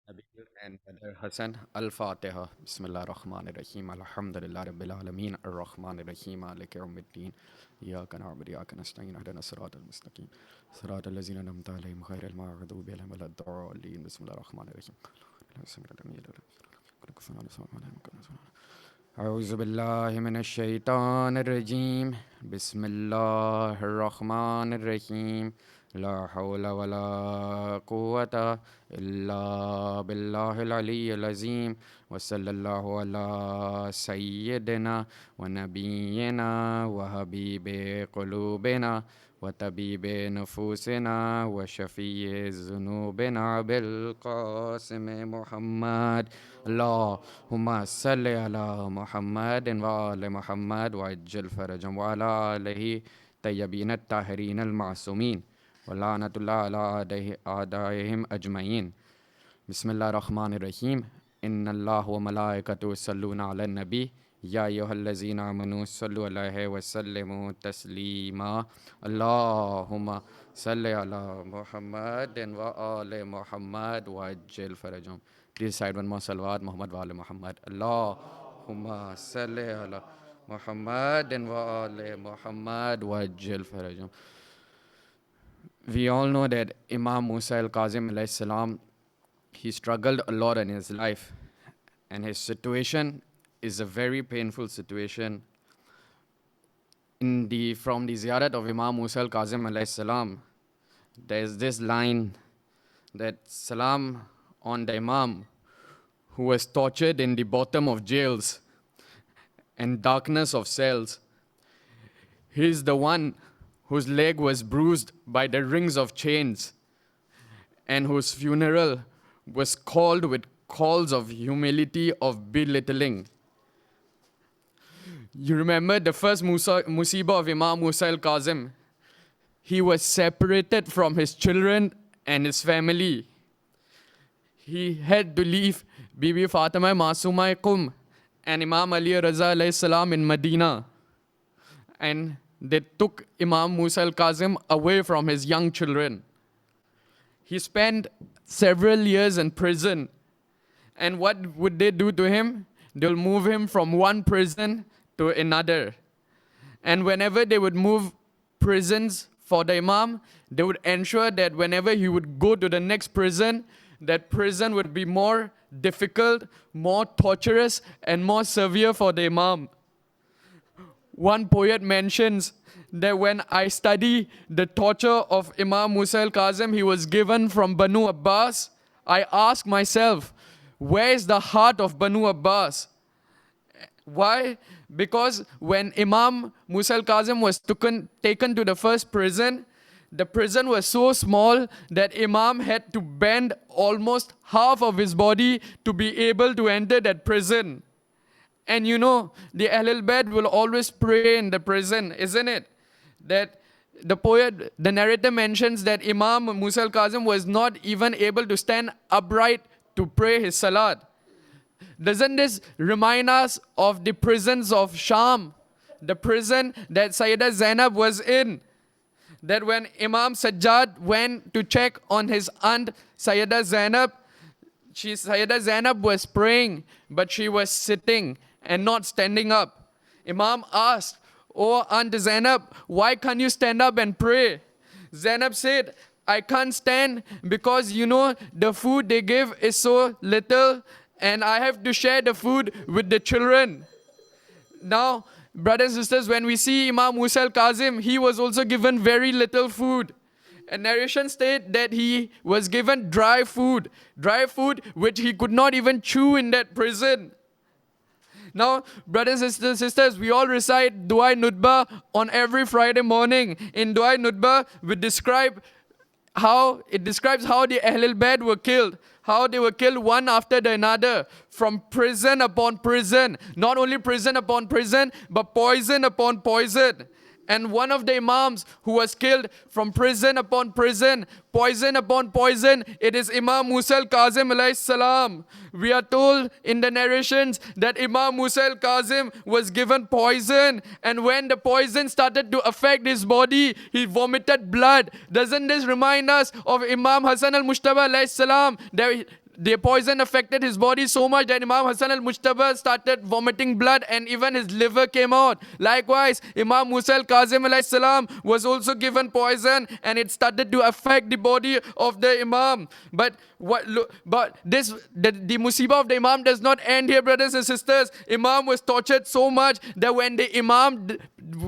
Nabil and Brother Hassan. Al-Fatiha. Bismillah ar-Rahman ar-Rahim. Alhamdulillah Rabbil Alameen. Ar-Rahman ar-Rahim. Maliki yawmiddin. Iyaka na'budu wa iyaka nasta'in. Ihdina as-sirata al-mustaqim. Sirata allazina an'amta alayhim ghayril maghdubi alayhim waladdallin. Bismillah ar-Rahman ar-Rahim. أعوذ بالله من الشيطان الرجيم بسم الله الرحمن الرحيم لا حول ولا قوة إلا بالله العلي العظيم وصلى الله على سيدنا ونبينا وحبيب قلوبنا وطبيب نفوسنا وشفيع ذنوبنا بالقاسم محمد اللهم صل على محمد وآل محمد وعجل فرجهم وعلى آله طيبين الطاهرين المعصومين ولعنة الله على أعدائهم أجمعين. بسم الله الرحمن الرحيم. إن الله وملائكته يصلون على النبي يا أيها الذين آمنوا صلوا عليه وسلموا تسليما. اللهم صل على محمد وآل محمد وعجل فرجهم. Please recite one more salawat Muhammad wa ali Muhammad. Allahumma salli ala Muhammad wa ali Muhammad wajjal farajum. We all know that Imam Musa al-Kadhim alayhis salam, he struggled a lot in his life, and his situation is a very painful situation. From the ziyarat of Imam Musa al-Kadhim alayhis salam, there is this line that salam on the Imam who was tortured in the bottom of jails and darkness of cells. He is the one whose leg was bruised by the rings of chains and whose funeral was called with calls of humility, of belittling. You remember the first Musibah of Imam Musa al-Kadhim. He was separated from his children and his family. He had to leave Bibi Fatima Masuma Qum and Imam Ali Raza alayhi salam in Medina. And they took Imam Musa al-Kadhim away from his young children. He spent several years in prison. And what would they do to him? They'll move him from one prison to another. And whenever they would move prisons for the Imam, they would ensure that whenever he would go to the next prison, that prison would be more difficult, more torturous, and more severe for the Imam. One poet mentions that when I study the torture of Imam Musa al-Kadhim, he was given from Banu Abbas, I ask myself, where is the heart of Banu Abbas? Why? Because when Imam Musa al-Kadhim was taken to the first prison, the prison was so small that Imam had to bend almost half of his body to be able to enter that prison. And you know, the Ahlul Bayt will always pray in the prison, isn't it? That the narrator mentions that Imam Musa al-Kadhim was not even able to stand upright to pray his salat. Doesn't this remind us of the prisons of Sham? The prison that Sayyidah Zainab was in. That when Imam Sajjad went to check on his aunt Sayyidah Zainab was praying, but she was sitting and not standing up. Imam asked, "Oh Aunt Zainab, why can't you stand up and pray?" Zainab said, "I can't stand because the food they give is so little and I have to share the food with the children." Now, brothers and sisters, when we see Imam Musa al-Kadhim, he was also given very little food. And narration state that he was given dry food which he could not even chew in that prison. Now, brothers and sisters, we all recite Dua Nutbah on every Friday morning. In Dua Nutbah, it describes how the Ahlul Bayt were killed. How they were killed one after the another, from prison upon prison. Not only prison upon prison, but poison upon poison. And one of the Imams who was killed from prison upon prison, poison upon poison, it is Imam Musa al-Kadhim alayhis salam. We are told in the narrations that Imam Musa al-Kadhim was given poison, and when the poison started to affect his body, he vomited blood. Doesn't this remind us of Imam Hassan al-Mushtaba alayhis salam? the poison affected his body so much that Imam Hassan al-Mujtaba started vomiting blood and even his liver came out. Likewise, Imam Musa al-Kadhim alayhis salam was also given poison and it started to affect the body of the Imam. But the Musibah of the Imam does not end here, brothers and sisters. Imam was tortured so much that when the Imam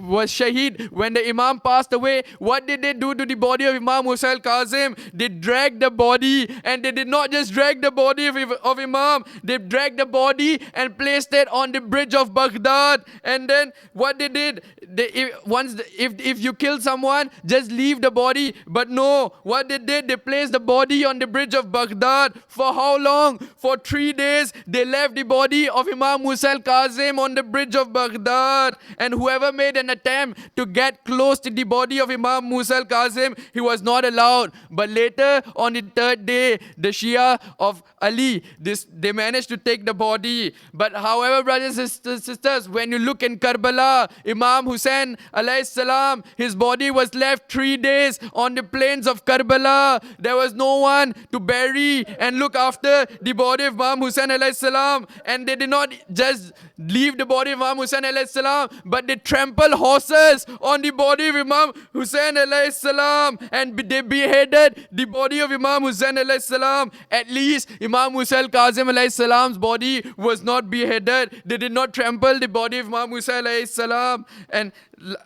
was shaheed, when the Imam passed away, what did they do to the body of Imam Musa al-Kadhim? They dragged the body, and they did not just drag the body of Imam, they dragged the body and placed it on the bridge of Baghdad. And then what they did, if you kill someone, just leave the body. But no, what they did, they placed the body on the bridge of Baghdad. For how long? For 3 days, they left the body of Imam Musa al-Kadhim on the bridge of Baghdad. And whoever made an attempt to get close to the body of Imam Musa al-Kadhim, he was not allowed. But later, on the 3rd day, the Shia of Ali, they managed to take the body. But however, brothers and sisters, when you look in Karbala, Imam Hussein alayhis salam, his body was left 3 days on the plains of Karbala. There was no one to bury and look after the body of Imam Hussein alayhis salam. And they did not just leave the body of Imam Hussein alayhis salam, but they trampled horses on the body of Imam Hussein alayhis salam, and they beheaded the body of Imam Hussein alayhis salam. At least Imam Musa al-Kadhim alayhis salam's body was not beheaded. They did not trample the body of Imam Musa alayhis salam. And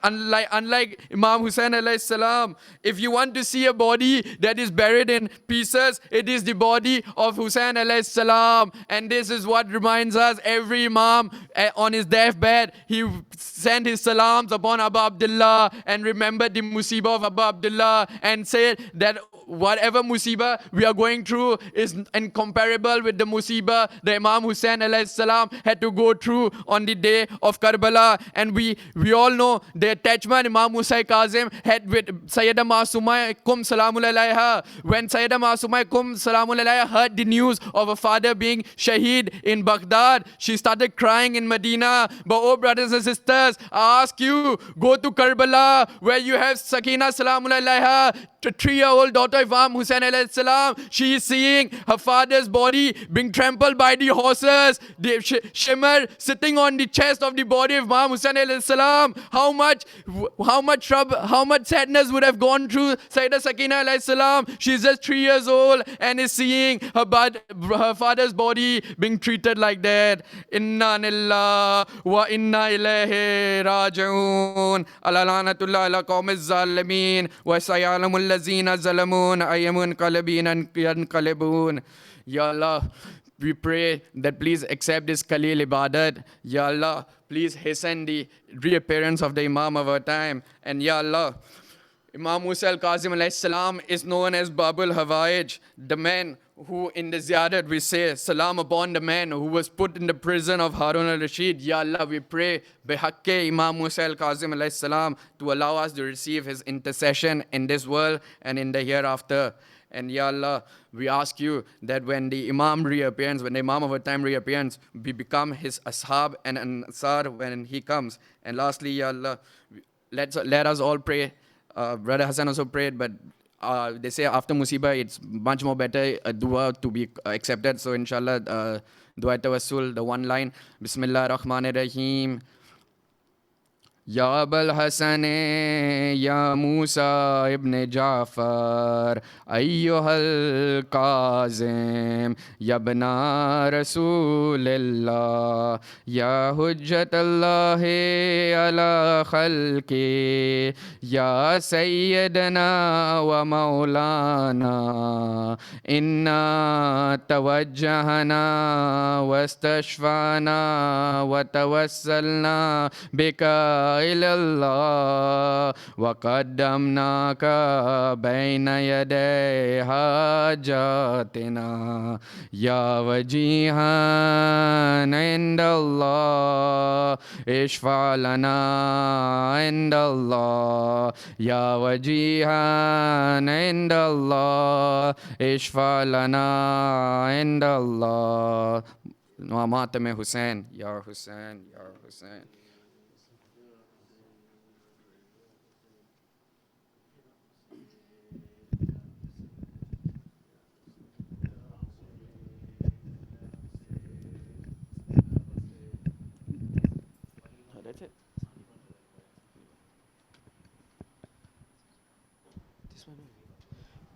unlike Imam Hussein alayhis salam, if you want to see a body that is buried in pieces, it is the body of Hussein alayhis salam. And this is what reminds us, every Imam on his deathbed, he sent his salams upon Abu Abdullah and remembered the Musibah of Abu Abdullah and said that whatever Musibah we are going through is incomparable with the Musibah that Imam Hussein alayhis salam had to go through on the day of Karbala. And we all know the attachment Imam Musa al-Kadhim had with Sayyidah Masumah kum salamun alayha. When Sayyidah Masumah kum salamun alayha heard the news of her father being shaheed in Baghdad, she started crying in Medina. But oh brothers and sisters, I ask you, go to Karbala where you have Sakina salamun alayha, the 3-year-old daughter of Imam Hussein alayhis salam. She is seeing her father's body being trampled by the horses, the shimmer sitting on the chest of the body of Imam Hussein alayhis salam. How much trouble, how much sadness would have gone through Sayyidah Sakina alayhis salam. She's just 3 years old and is seeing her father's body being treated like that. Inna lillahi wa inna ilayhi raji'un. Ala lanatullah ala qawmiz zalimin wa sayalamul lazina zalamun ayyamun qalbin yanqalibun. Ya Allah, we pray that please accept this Khalil Ibadat. Ya Allah, please hasten the reappearance of the Imam of our time. And Ya Allah, Imam Musa al-Kadhim alayhis salam is known as Babul Hawaij, the man who in the Ziyadat we say, salam upon the man who was put in the prison of Harun al-Rashid. Ya Allah, we pray bihaqqi Imam Musa al-Kadhim alayhis salam to allow us to receive his intercession in this world and in the hereafter. And Ya Allah, we ask you that when the Imam reappears, when the Imam of our time reappears, we become his ashab and ansar when he comes. And lastly, Ya Allah, let us all pray. Brother Hassan also prayed, but they say after Musibah, it's much more better a dua to be accepted. So inshallah, dua tawassul, the one line, Bismillah ar-Rahman ar-Rahim. Ya Abul Hasan ya Musa ibn Ja'far ayyuhal Kazim ya bna Rasulillah ya hujjatallahi ala khalqi ya sayyidana wa maulana inna tawajjahana wastashfana wa tawassalna bika إلى الله وقدمناك بين يدي حاجاتنا يا وجيها عند الله اشفع لنا عند الله يا وجيها عند الله اشفع لنا عند الله وماتم حسين يا حسين يا حسين.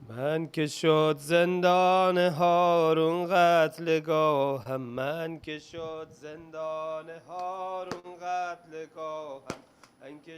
من که شد زندان هارون قتلگاهم من که شد زندان هارون قتلگاهم من که